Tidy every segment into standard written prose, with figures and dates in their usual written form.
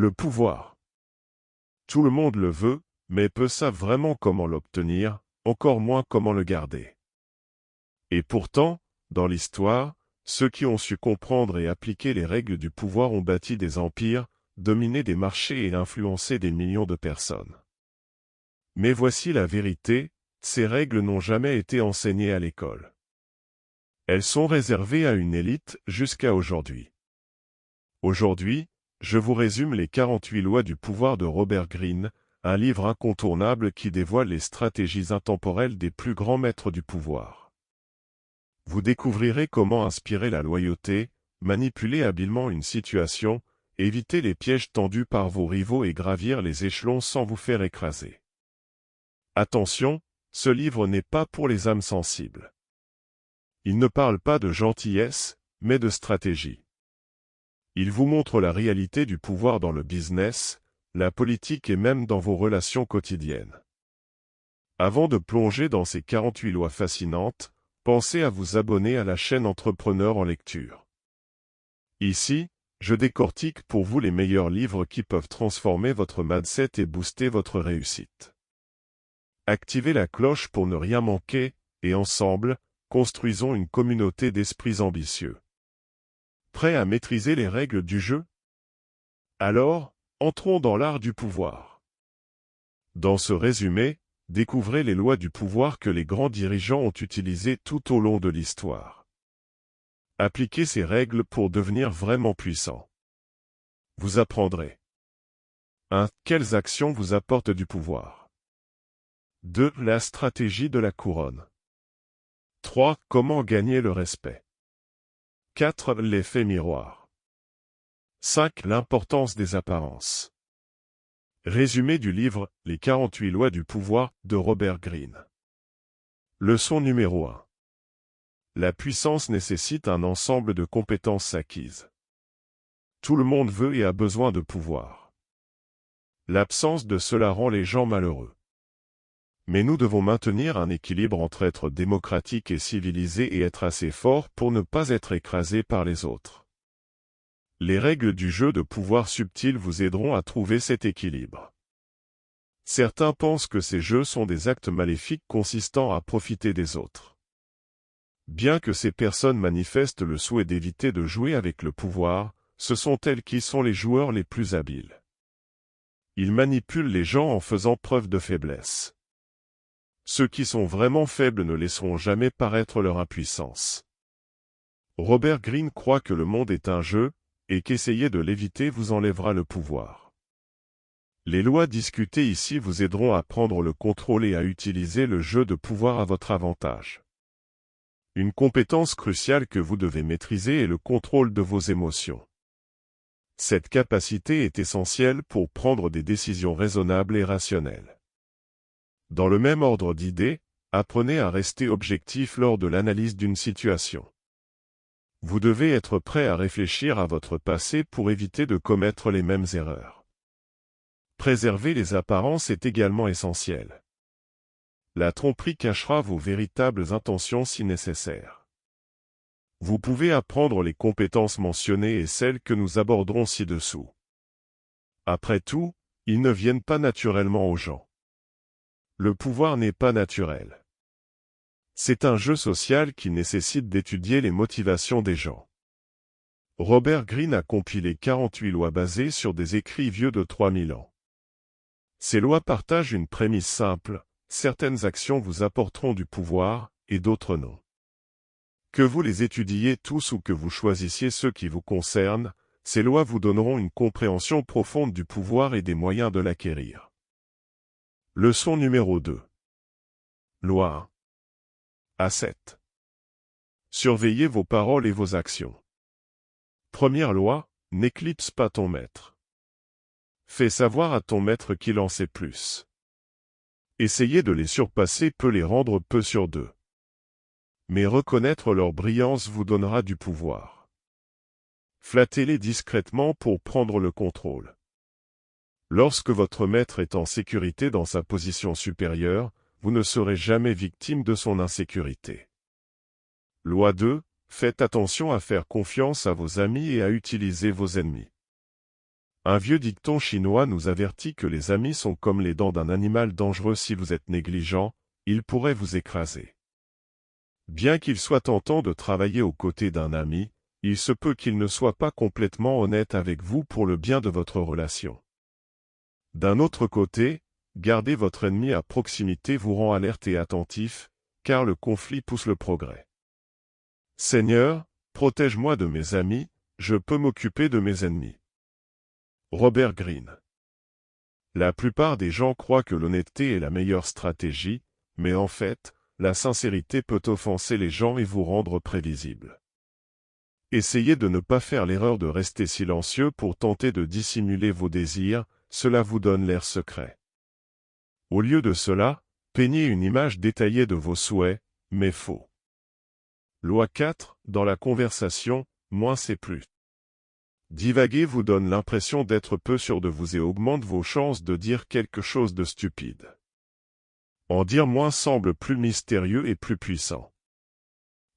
Le pouvoir. Tout le monde le veut, mais peu savent vraiment comment l'obtenir, encore moins comment le garder. Et pourtant, dans l'histoire, ceux qui ont su comprendre et appliquer les règles du pouvoir ont bâti des empires, dominé des marchés et influencé des millions de personnes. Mais voici la vérité, ces règles n'ont jamais été enseignées à l'école. Elles sont réservées à une élite jusqu'à aujourd'hui. Aujourd'hui, je vous résume les 48 lois du pouvoir de Robert Greene, un livre incontournable qui dévoile les stratégies intemporelles des plus grands maîtres du pouvoir. Vous découvrirez comment inspirer la loyauté, manipuler habilement une situation, éviter les pièges tendus par vos rivaux et gravir les échelons sans vous faire écraser. Attention, ce livre n'est pas pour les âmes sensibles. Il ne parle pas de gentillesse, mais de stratégie. Il vous montre la réalité du pouvoir dans le business, la politique et même dans vos relations quotidiennes. Avant de plonger dans ces 48 lois fascinantes, pensez à vous abonner à la chaîne Entrepreneur en lecture. Ici, je décortique pour vous les meilleurs livres qui peuvent transformer votre mindset et booster votre réussite. Activez la cloche pour ne rien manquer, et ensemble, construisons une communauté d'esprits ambitieux. Prêts à maîtriser les règles du jeu? Alors, entrons dans l'art du pouvoir. Dans ce résumé, découvrez les lois du pouvoir que les grands dirigeants ont utilisées tout au long de l'histoire. Appliquez ces règles pour devenir vraiment puissant. Vous apprendrez. 1. Quelles actions vous apportent du pouvoir? 2. La stratégie de la couronne. 3. Comment gagner le respect? 4. L'effet miroir. 5. L'importance des apparences. Résumé du livre « Les 48 lois du pouvoir » de Robert Greene. Leçon numéro 1. La puissance nécessite un ensemble de compétences acquises. Tout le monde veut et a besoin de pouvoir. L'absence de cela rend les gens malheureux. Mais nous devons maintenir un équilibre entre être démocratique et civilisé et être assez fort pour ne pas être écrasé par les autres. Les règles du jeu de pouvoir subtil vous aideront à trouver cet équilibre. Certains pensent que ces jeux sont des actes maléfiques consistant à profiter des autres. Bien que ces personnes manifestent le souhait d'éviter de jouer avec le pouvoir, ce sont elles qui sont les joueurs les plus habiles. Ils manipulent les gens en faisant preuve de faiblesse. Ceux qui sont vraiment faibles ne laisseront jamais paraître leur impuissance. Robert Greene croit que le monde est un jeu, et qu'essayer de l'éviter vous enlèvera le pouvoir. Les lois discutées ici vous aideront à prendre le contrôle et à utiliser le jeu de pouvoir à votre avantage. Une compétence cruciale que vous devez maîtriser est le contrôle de vos émotions. Cette capacité est essentielle pour prendre des décisions raisonnables et rationnelles. Dans le même ordre d'idées, apprenez à rester objectif lors de l'analyse d'une situation. Vous devez être prêt à réfléchir à votre passé pour éviter de commettre les mêmes erreurs. Préserver les apparences est également essentiel. La tromperie cachera vos véritables intentions si nécessaire. Vous pouvez apprendre les compétences mentionnées et celles que nous aborderons ci-dessous. Après tout, ils ne viennent pas naturellement aux gens. Le pouvoir n'est pas naturel. C'est un jeu social qui nécessite d'étudier les motivations des gens. Robert Greene a compilé 48 lois basées sur des écrits vieux de 3000 ans. Ces lois partagent une prémisse simple, certaines actions vous apporteront du pouvoir, et d'autres non. Que vous les étudiez tous ou que vous choisissiez ceux qui vous concernent, ces lois vous donneront une compréhension profonde du pouvoir et des moyens de l'acquérir. Leçon numéro 2. Loi 1. A7. Surveillez vos paroles et vos actions. Première loi, n'éclipse pas ton maître. Fais savoir à ton maître qu'il en sait plus. Essayer de les surpasser peut les rendre peu sur d'eux. Mais reconnaître leur brillance vous donnera du pouvoir. Flattez-les discrètement pour prendre le contrôle. Lorsque votre maître est en sécurité dans sa position supérieure, vous ne serez jamais victime de son insécurité. Loi 2. Faites attention à faire confiance à vos amis et à utiliser vos ennemis. Un vieux dicton chinois nous avertit que les amis sont comme les dents d'un animal dangereux. Si vous êtes négligent, ils pourraient vous écraser. Bien qu'il soit tentant de travailler aux côtés d'un ami, il se peut qu'il ne soit pas complètement honnête avec vous pour le bien de votre relation. D'un autre côté, garder votre ennemi à proximité vous rend alerte et attentif, car le conflit pousse le progrès. Seigneur, protège-moi de mes amis, je peux m'occuper de mes ennemis. Robert Greene. La plupart des gens croient que l'honnêteté est la meilleure stratégie, mais en fait, la sincérité peut offenser les gens et vous rendre prévisible. Essayez de ne pas faire l'erreur de rester silencieux pour tenter de dissimuler vos désirs, cela vous donne l'air secret. Au lieu de cela, peignez une image détaillée de vos souhaits, mais faux. Loi 4, dans la conversation, moins c'est plus. Divaguer vous donne l'impression d'être peu sûr de vous et augmente vos chances de dire quelque chose de stupide. En dire moins semble plus mystérieux et plus puissant.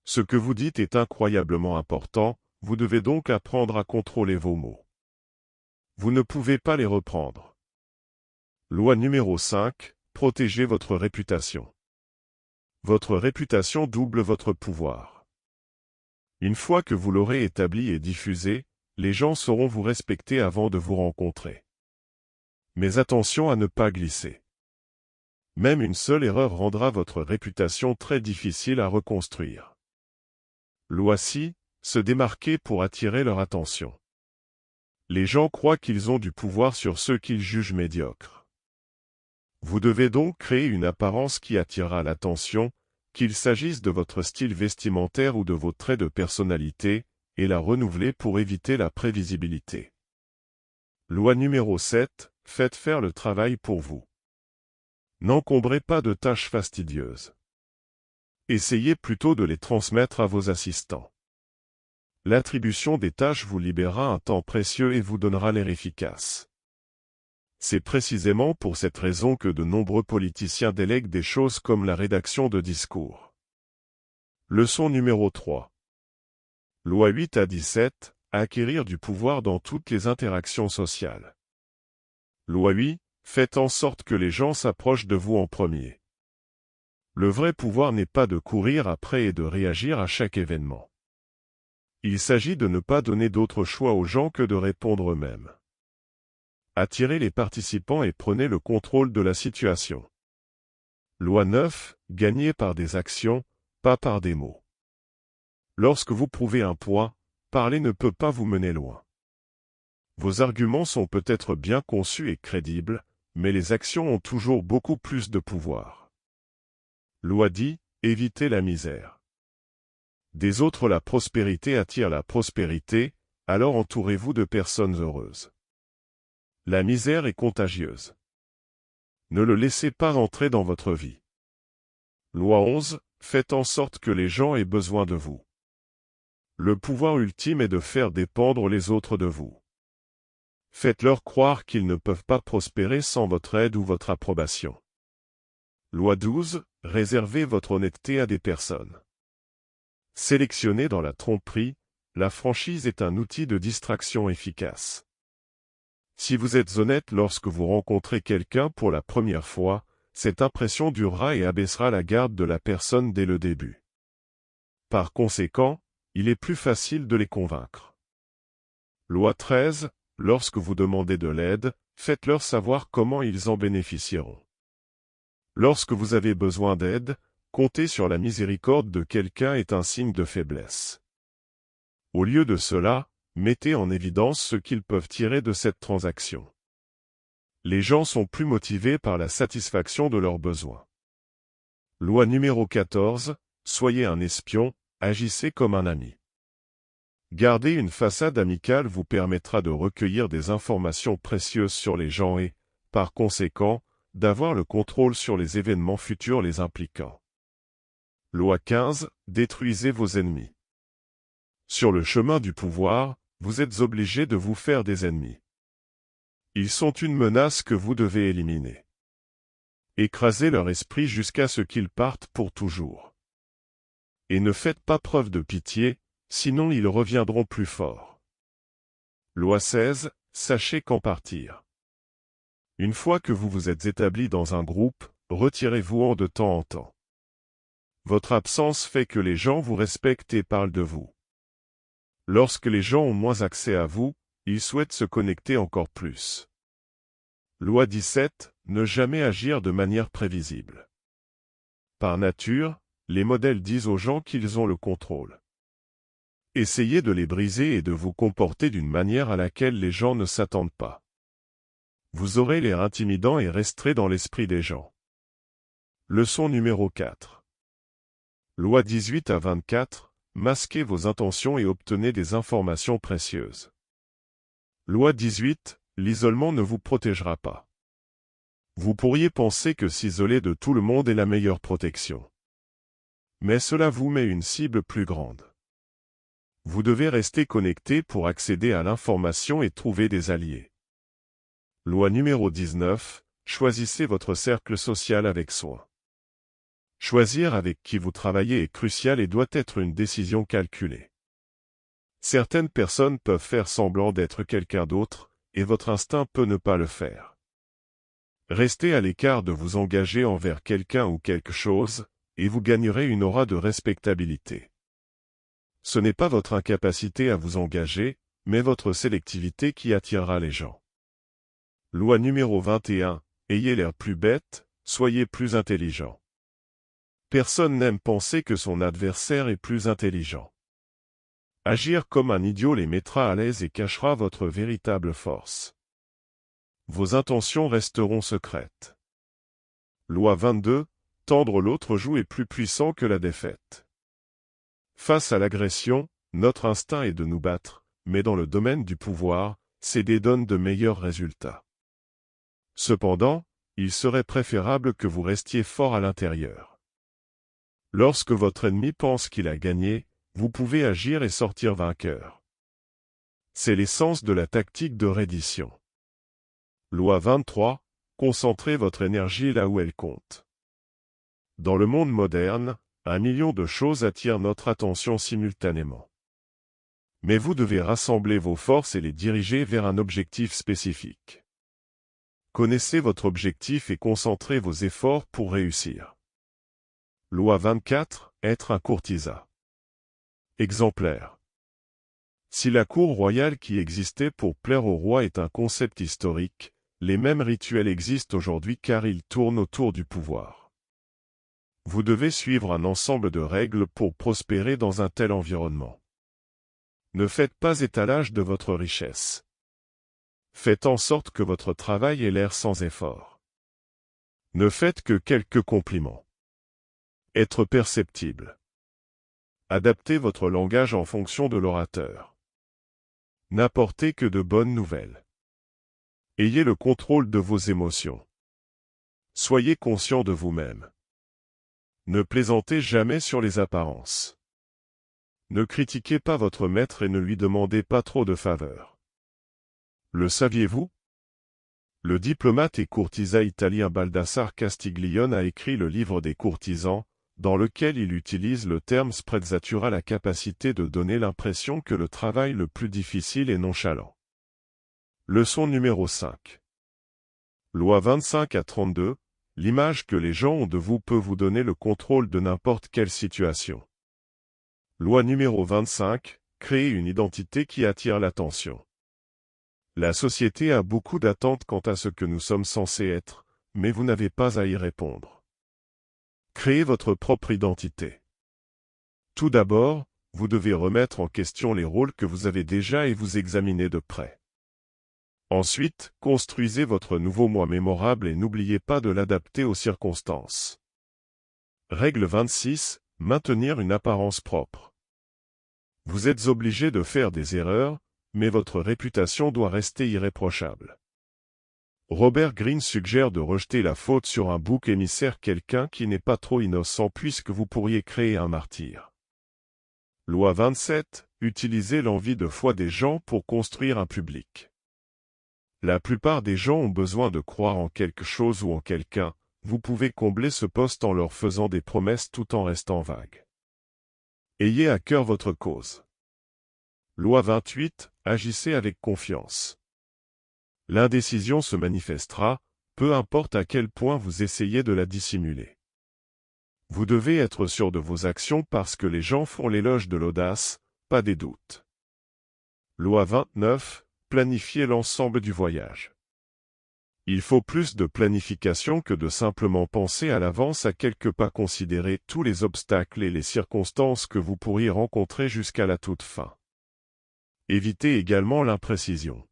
Ce que vous dites est incroyablement important, vous devez donc apprendre à contrôler vos mots. Vous ne pouvez pas les reprendre. Loi numéro 5, protégez votre réputation. Votre réputation double votre pouvoir. Une fois que vous l'aurez établie et diffusée, les gens sauront vous respecter avant de vous rencontrer. Mais attention à ne pas glisser. Même une seule erreur rendra votre réputation très difficile à reconstruire. Loi 6, se démarquer pour attirer leur attention. Les gens croient qu'ils ont du pouvoir sur ceux qu'ils jugent médiocres. Vous devez donc créer une apparence qui attirera l'attention, qu'il s'agisse de votre style vestimentaire ou de vos traits de personnalité, et la renouveler pour éviter la prévisibilité. Loi numéro 7, faites faire le travail pour vous. N'encombrez pas de tâches fastidieuses. Essayez plutôt de les transmettre à vos assistants. L'attribution des tâches vous libérera un temps précieux et vous donnera l'air efficace. C'est précisément pour cette raison que de nombreux politiciens délèguent des choses comme la rédaction de discours. Leçon numéro 3. Loi 8 à 17, acquérir du pouvoir dans toutes les interactions sociales. Loi 8, faites en sorte que les gens s'approchent de vous en premier. Le vrai pouvoir n'est pas de courir après et de réagir à chaque événement. Il s'agit de ne pas donner d'autre choix aux gens que de répondre eux-mêmes. Attirez les participants et prenez le contrôle de la situation. Loi 9, gagnez par des actions, pas par des mots. Lorsque vous prouvez un point, parler ne peut pas vous mener loin. Vos arguments sont peut-être bien conçus et crédibles, mais les actions ont toujours beaucoup plus de pouvoir. Loi 10, évitez la misère. Des autres la prospérité attire la prospérité, alors entourez-vous de personnes heureuses. La misère est contagieuse. Ne le laissez pas entrer dans votre vie. Loi 11, faites en sorte que les gens aient besoin de vous. Le pouvoir ultime est de faire dépendre les autres de vous. Faites-leur croire qu'ils ne peuvent pas prospérer sans votre aide ou votre approbation. Loi 12, réservez votre honnêteté à des personnes. Sélectionnez dans la tromperie, la franchise est un outil de distraction efficace. Si vous êtes honnête lorsque vous rencontrez quelqu'un pour la première fois, cette impression durera et abaissera la garde de la personne dès le début. Par conséquent, il est plus facile de les convaincre. Loi 13, lorsque vous demandez de l'aide, faites-leur savoir comment ils en bénéficieront. Lorsque vous avez besoin d'aide, compter sur la miséricorde de quelqu'un est un signe de faiblesse. Au lieu de cela, mettez en évidence ce qu'ils peuvent tirer de cette transaction. Les gens sont plus motivés par la satisfaction de leurs besoins. Loi numéro 14, soyez un espion, agissez comme un ami. Garder une façade amicale vous permettra de recueillir des informations précieuses sur les gens et, par conséquent, d'avoir le contrôle sur les événements futurs les impliquant. Loi 15, détruisez vos ennemis. Sur le chemin du pouvoir, vous êtes obligé de vous faire des ennemis. Ils sont une menace que vous devez éliminer. Écrasez leur esprit jusqu'à ce qu'ils partent pour toujours. Et ne faites pas preuve de pitié, sinon ils reviendront plus forts. Loi 16, sachez quand partir. Une fois que vous vous êtes établi dans un groupe, retirez-vous de temps en temps. Votre absence fait que les gens vous respectent et parlent de vous. Lorsque les gens ont moins accès à vous, ils souhaitent se connecter encore plus. Loi 17. Ne jamais agir de manière prévisible. Par nature, les modèles disent aux gens qu'ils ont le contrôle. Essayez de les briser et de vous comporter d'une manière à laquelle les gens ne s'attendent pas. Vous aurez l'air intimidant et restreint dans l'esprit des gens. Leçon numéro 4. Loi 18 à 24. Masquez vos intentions et obtenez des informations précieuses. Loi 18. L'isolement ne vous protégera pas. Vous pourriez penser que s'isoler de tout le monde est la meilleure protection. Mais cela vous met une cible plus grande. Vous devez rester connecté pour accéder à l'information et trouver des alliés. Loi numéro 19. Choisissez votre cercle social avec soin. Choisir avec qui vous travaillez est crucial et doit être une décision calculée. Certaines personnes peuvent faire semblant d'être quelqu'un d'autre, et votre instinct peut ne pas le faire. Restez à l'écart de vous engager envers quelqu'un ou quelque chose, et vous gagnerez une aura de respectabilité. Ce n'est pas votre incapacité à vous engager, mais votre sélectivité qui attirera les gens. Loi numéro 21. Ayez l'air plus bête, soyez plus intelligent. Personne n'aime penser que son adversaire est plus intelligent. Agir comme un idiot les mettra à l'aise et cachera votre véritable force. Vos intentions resteront secrètes. Loi 22. Tendre l'autre joue est plus puissant que la défaite. Face à l'agression, notre instinct est de nous battre, mais dans le domaine du pouvoir, céder donne de meilleurs résultats. Cependant, il serait préférable que vous restiez fort à l'intérieur. Lorsque votre ennemi pense qu'il a gagné, vous pouvez agir et sortir vainqueur. C'est l'essence de la tactique de reddition. Loi 23. Concentrez votre énergie là où elle compte. Dans le monde moderne, 1 million de choses attirent notre attention simultanément. Mais vous devez rassembler vos forces et les diriger vers un objectif spécifique. Connaissez votre objectif et concentrez vos efforts pour réussir. Loi 24. Être un courtisan. Exemplaire. Si la cour royale qui existait pour plaire au roi est un concept historique, les mêmes rituels existent aujourd'hui car ils tournent autour du pouvoir. Vous devez suivre un ensemble de règles pour prospérer dans un tel environnement. Ne faites pas étalage de votre richesse. Faites en sorte que votre travail ait l'air sans effort. Ne faites que quelques compliments. Être perceptible. Adaptez votre langage en fonction de l'orateur. N'apportez que de bonnes nouvelles. Ayez le contrôle de vos émotions. Soyez conscient de vous-même. Ne plaisantez jamais sur les apparences. Ne critiquez pas votre maître et ne lui demandez pas trop de faveurs. Le saviez-vous? Le diplomate et courtisan italien Baldassare Castiglione a écrit le livre des courtisans, dans lequel il utilise le terme sprezzatura, la capacité de donner l'impression que le travail le plus difficile est nonchalant. Leçon numéro 5. Loi 25 à 32. L'image que les gens ont de vous peut vous donner le contrôle de n'importe quelle situation. Loi numéro 25. Créer une identité qui attire l'attention. La société a beaucoup d'attentes quant à ce que nous sommes censés être, mais vous n'avez pas à y répondre. Créez votre propre identité. Tout d'abord, vous devez remettre en question les rôles que vous avez déjà et vous examiner de près. Ensuite, construisez votre nouveau moi mémorable et n'oubliez pas de l'adapter aux circonstances. Règle 26. Maintenir une apparence propre. Vous êtes obligé de faire des erreurs, mais votre réputation doit rester irréprochable. Robert Greene suggère de rejeter la faute sur un bouc émissaire, quelqu'un qui n'est pas trop innocent puisque vous pourriez créer un martyr. Loi 27. Utilisez l'envie de foi des gens pour construire un public. La plupart des gens ont besoin de croire en quelque chose ou en quelqu'un, vous pouvez combler ce poste en leur faisant des promesses tout en restant vague. Ayez à cœur votre cause. Loi 28. Agissez avec confiance. L'indécision se manifestera, peu importe à quel point vous essayez de la dissimuler. Vous devez être sûr de vos actions parce que les gens font l'éloge de l'audace, pas des doutes. Loi 29. Planifiez l'ensemble du voyage. Il faut plus de planification que de simplement penser à l'avance à quelques pas considérer tous les obstacles et les circonstances que vous pourriez rencontrer jusqu'à la toute fin. Évitez également l'imprécision.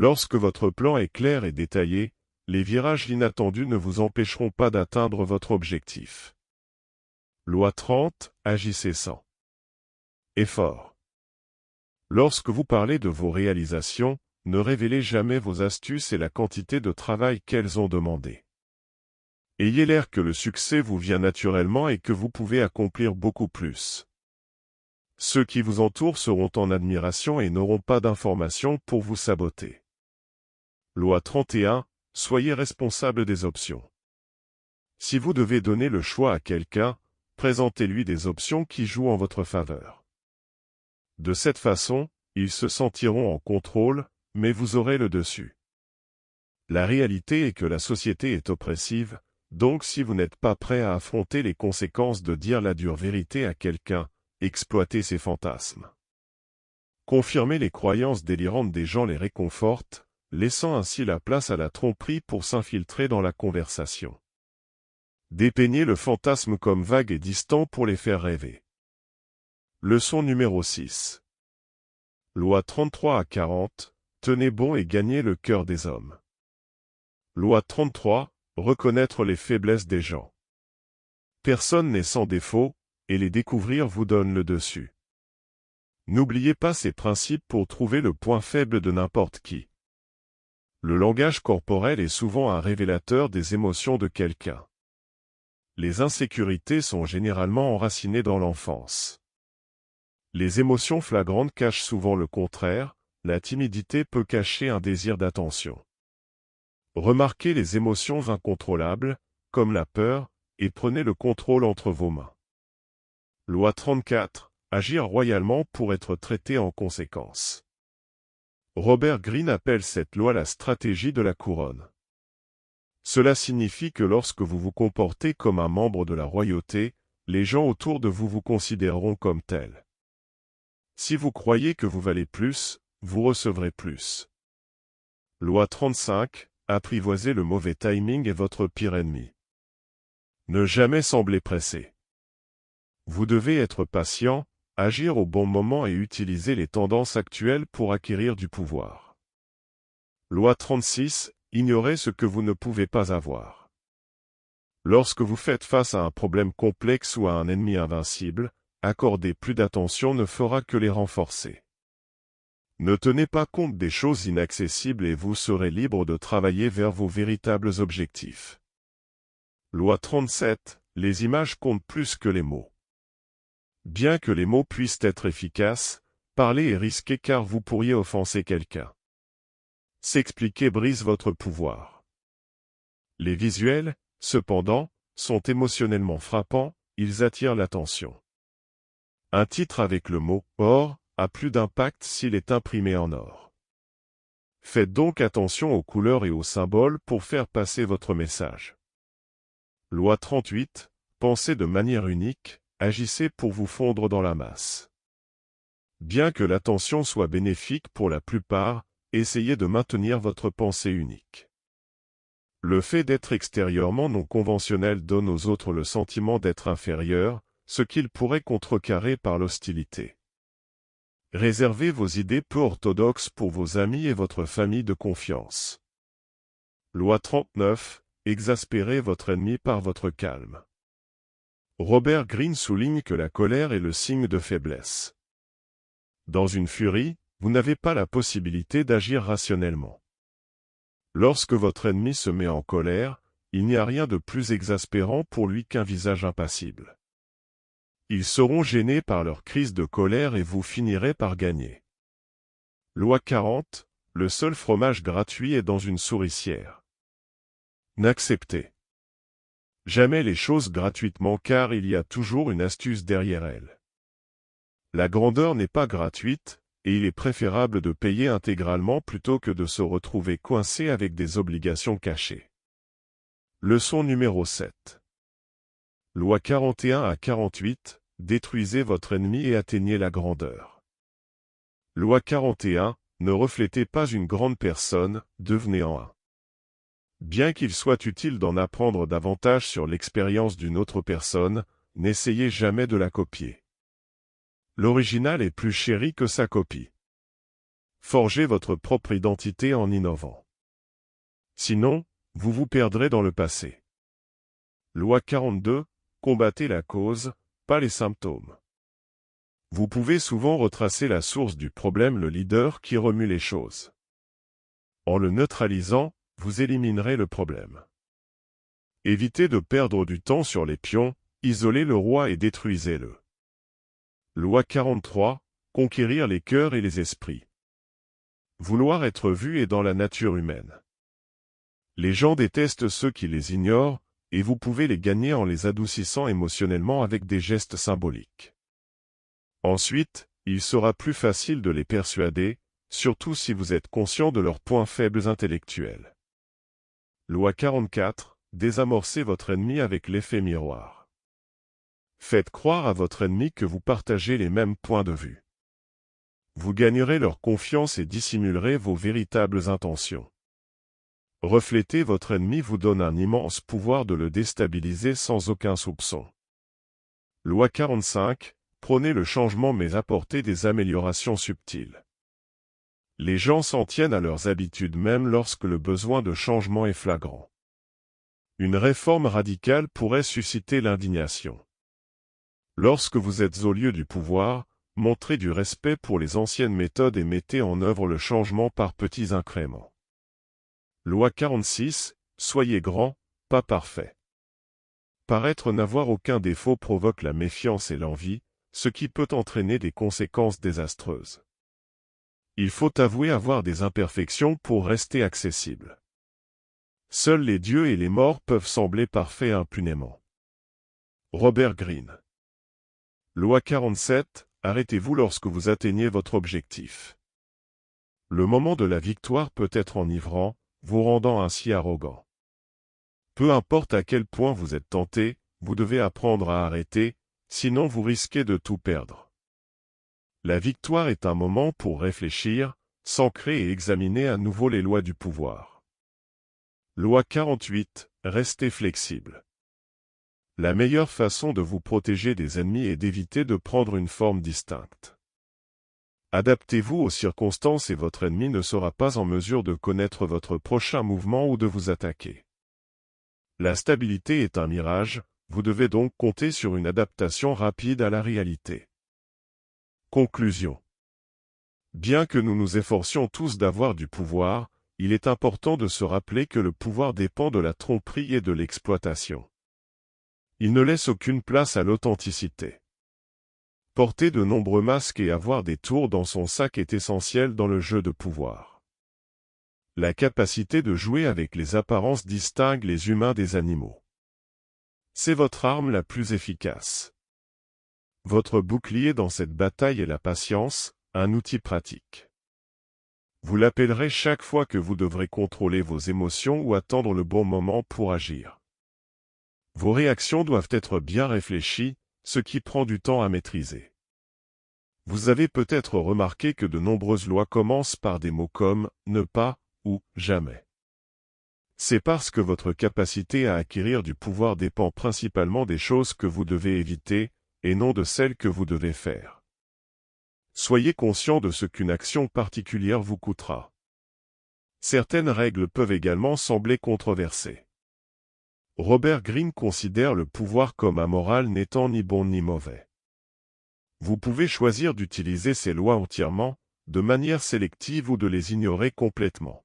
Lorsque votre plan est clair et détaillé, les virages inattendus ne vous empêcheront pas d'atteindre votre objectif. Loi 30. Agissez sans effort. Lorsque vous parlez de vos réalisations, ne révélez jamais vos astuces et la quantité de travail qu'elles ont demandé. Ayez l'air que le succès vous vient naturellement et que vous pouvez accomplir beaucoup plus. Ceux qui vous entourent seront en admiration et n'auront pas d'informations pour vous saboter. Loi 31. Soyez responsable des options. Si vous devez donner le choix à quelqu'un, présentez-lui des options qui jouent en votre faveur. De cette façon, ils se sentiront en contrôle, mais vous aurez le dessus. La réalité est que la société est oppressive, donc si vous n'êtes pas prêt à affronter les conséquences de dire la dure vérité à quelqu'un, exploitez ses fantasmes. Confirmer les croyances délirantes des gens les réconforte, laissant ainsi la place à la tromperie pour s'infiltrer dans la conversation. Dépeignez le fantasme comme vague et distant pour les faire rêver. Leçon numéro 6. Loi 33 à 40. Tenez bon et gagnez le cœur des hommes. Loi 33. Reconnaître les faiblesses des gens. Personne n'est sans défaut, et les découvrir vous donne le dessus. N'oubliez pas ces principes pour trouver le point faible de n'importe qui. Le langage corporel est souvent un révélateur des émotions de quelqu'un. Les insécurités sont généralement enracinées dans l'enfance. Les émotions flagrantes cachent souvent le contraire, la timidité peut cacher un désir d'attention. Remarquez les émotions incontrôlables, comme la peur, et prenez le contrôle entre vos mains. Loi 34. Agir royalement pour être traité en conséquence. Robert Greene appelle cette loi la stratégie de la couronne. Cela signifie que lorsque vous vous comportez comme un membre de la royauté, les gens autour de vous vous considéreront comme tel. Si vous croyez que vous valez plus, vous recevrez plus. Loi 35. Apprivoiser le mauvais timing est votre pire ennemi. Ne jamais sembler pressé. Vous devez être patient, agir au bon moment et utiliser les tendances actuelles pour acquérir du pouvoir. Loi 36. Ignorez ce que vous ne pouvez pas avoir. Lorsque vous faites face à un problème complexe ou à un ennemi invincible, accorder plus d'attention ne fera que les renforcer. Ne tenez pas compte des choses inaccessibles et vous serez libre de travailler vers vos véritables objectifs. Loi 37. Les images comptent plus que les mots. Bien que les mots puissent être efficaces, parler est risqué car vous pourriez offenser quelqu'un. S'expliquer brise votre pouvoir. Les visuels, cependant, sont émotionnellement frappants, ils attirent l'attention. Un titre avec le mot « or » a plus d'impact s'il est imprimé en or. Faites donc attention aux couleurs et aux symboles pour faire passer votre message. Loi 38. Pensez de manière unique, agissez pour vous fondre dans la masse. Bien que l'attention soit bénéfique pour la plupart, essayez de maintenir votre pensée unique. Le fait d'être extérieurement non conventionnel donne aux autres le sentiment d'être inférieur, ce qu'ils pourraient contrecarrer par l'hostilité. Réservez vos idées peu orthodoxes pour vos amis et votre famille de confiance. Loi 39. Exaspérez votre ennemi par votre calme. Robert Greene souligne que la colère est le signe de faiblesse. Dans une furie, vous n'avez pas la possibilité d'agir rationnellement. Lorsque votre ennemi se met en colère, il n'y a rien de plus exaspérant pour lui qu'un visage impassible. Ils seront gênés par leur crise de colère et vous finirez par gagner. Loi 40. Le seul fromage gratuit est dans une souricière. N'acceptez jamais les choses gratuitement car il y a toujours une astuce derrière elles. La grandeur n'est pas gratuite, et il est préférable de payer intégralement plutôt que de se retrouver coincé avec des obligations cachées. Leçon numéro 7. Loi 41 à 48, détruisez votre ennemi et atteignez la grandeur. Loi 41, ne reflétez pas une grande personne, devenez en un. Bien qu'il soit utile d'en apprendre davantage sur l'expérience d'une autre personne, n'essayez jamais de la copier. L'original est plus chéri que sa copie. Forgez votre propre identité en innovant. Sinon, vous vous perdrez dans le passé. Loi 42, combattez la cause, pas les symptômes. Vous pouvez souvent retracer la source du problème, le leader qui remue les choses. En le neutralisant, vous éliminerez le problème. Évitez de perdre du temps sur les pions, isolez le roi et détruisez-le. Loi 43, conquérir les cœurs et les esprits. Vouloir être vu est dans la nature humaine. Les gens détestent ceux qui les ignorent, et vous pouvez les gagner en les adoucissant émotionnellement avec des gestes symboliques. Ensuite, il sera plus facile de les persuader, surtout si vous êtes conscient de leurs points faibles intellectuels. Loi 44, désamorcez votre ennemi avec l'effet miroir. Faites croire à votre ennemi que vous partagez les mêmes points de vue. Vous gagnerez leur confiance et dissimulerez vos véritables intentions. Refléter votre ennemi vous donne un immense pouvoir de le déstabiliser sans aucun soupçon. Loi 45, prônez le changement mais apportez des améliorations subtiles. Les gens s'en tiennent à leurs habitudes même lorsque le besoin de changement est flagrant. Une réforme radicale pourrait susciter l'indignation. Lorsque vous êtes au lieu du pouvoir, montrez du respect pour les anciennes méthodes et mettez en œuvre le changement par petits incréments. Loi 46, soyez grand, pas parfait. Paraître n'avoir aucun défaut provoque la méfiance et l'envie, ce qui peut entraîner des conséquences désastreuses. Il faut avouer avoir des imperfections pour rester accessible. Seuls les dieux et les morts peuvent sembler parfaits impunément. Robert Greene. Loi 47, arrêtez-vous lorsque vous atteignez votre objectif. Le moment de la victoire peut être enivrant, vous rendant ainsi arrogant. Peu importe à quel point vous êtes tenté, vous devez apprendre à arrêter, sinon vous risquez de tout perdre. La victoire est un moment pour réfléchir, s'ancrer et examiner à nouveau les lois du pouvoir. Loi 48, restez flexible. La meilleure façon de vous protéger des ennemis est d'éviter de prendre une forme distincte. Adaptez-vous aux circonstances et votre ennemi ne sera pas en mesure de connaître votre prochain mouvement ou de vous attaquer. La stabilité est un mirage, vous devez donc compter sur une adaptation rapide à la réalité. Conclusion. Bien que nous nous efforcions tous d'avoir du pouvoir, il est important de se rappeler que le pouvoir dépend de la tromperie et de l'exploitation. Il ne laisse aucune place à l'authenticité. Porter de nombreux masques et avoir des tours dans son sac est essentiel dans le jeu de pouvoir. La capacité de jouer avec les apparences distingue les humains des animaux. C'est votre arme la plus efficace. Votre bouclier dans cette bataille est la patience, un outil pratique. Vous l'appellerez chaque fois que vous devrez contrôler vos émotions ou attendre le bon moment pour agir. Vos réactions doivent être bien réfléchies, ce qui prend du temps à maîtriser. Vous avez peut-être remarqué que de nombreuses lois commencent par des mots comme « ne pas » ou « jamais ». C'est parce que votre capacité à acquérir du pouvoir dépend principalement des choses que vous devez éviter, et non de celles que vous devez faire. Soyez conscient de ce qu'une action particulière vous coûtera. Certaines règles peuvent également sembler controversées. Robert Greene considère le pouvoir comme amoral n'étant ni bon ni mauvais. Vous pouvez choisir d'utiliser ces lois entièrement, de manière sélective ou de les ignorer complètement.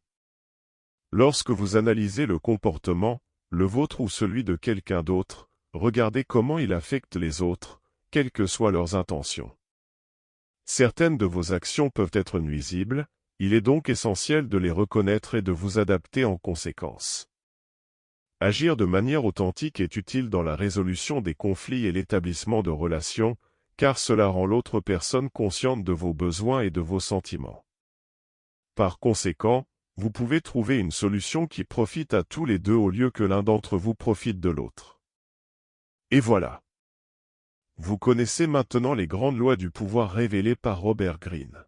Lorsque vous analysez le comportement, le vôtre ou celui de quelqu'un d'autre, regardez comment il affecte les autres, quelles que soient leurs intentions. Certaines de vos actions peuvent être nuisibles, il est donc essentiel de les reconnaître et de vous adapter en conséquence. Agir de manière authentique est utile dans la résolution des conflits et l'établissement de relations, car cela rend l'autre personne consciente de vos besoins et de vos sentiments. Par conséquent, vous pouvez trouver une solution qui profite à tous les deux au lieu que l'un d'entre vous profite de l'autre. Et voilà. Vous connaissez maintenant les grandes lois du pouvoir révélées par Robert Greene.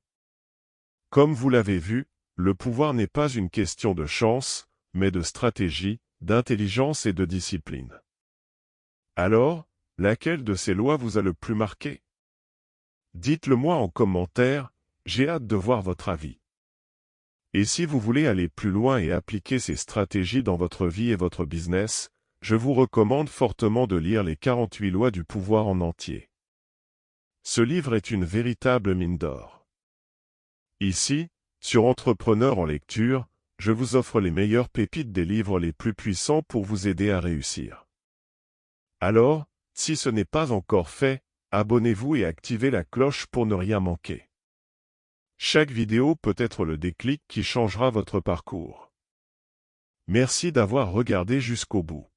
Comme vous l'avez vu, le pouvoir n'est pas une question de chance, mais de stratégie, d'intelligence et de discipline. Alors, laquelle de ces lois vous a le plus marqué? Dites-le moi en commentaire, j'ai hâte de voir votre avis. Et si vous voulez aller plus loin et appliquer ces stratégies dans votre vie et votre business, je vous recommande fortement de lire les 48 lois du pouvoir en entier. Ce livre est une véritable mine d'or. Ici, sur Entrepreneur en lecture, je vous offre les meilleures pépites des livres les plus puissants pour vous aider à réussir. Alors, si ce n'est pas encore fait, abonnez-vous et activez la cloche pour ne rien manquer. Chaque vidéo peut être le déclic qui changera votre parcours. Merci d'avoir regardé jusqu'au bout.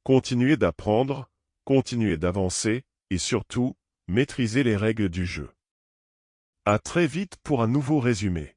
Continuez d'apprendre, continuez d'avancer, et surtout, maîtrisez les règles du jeu. À très vite pour un nouveau résumé.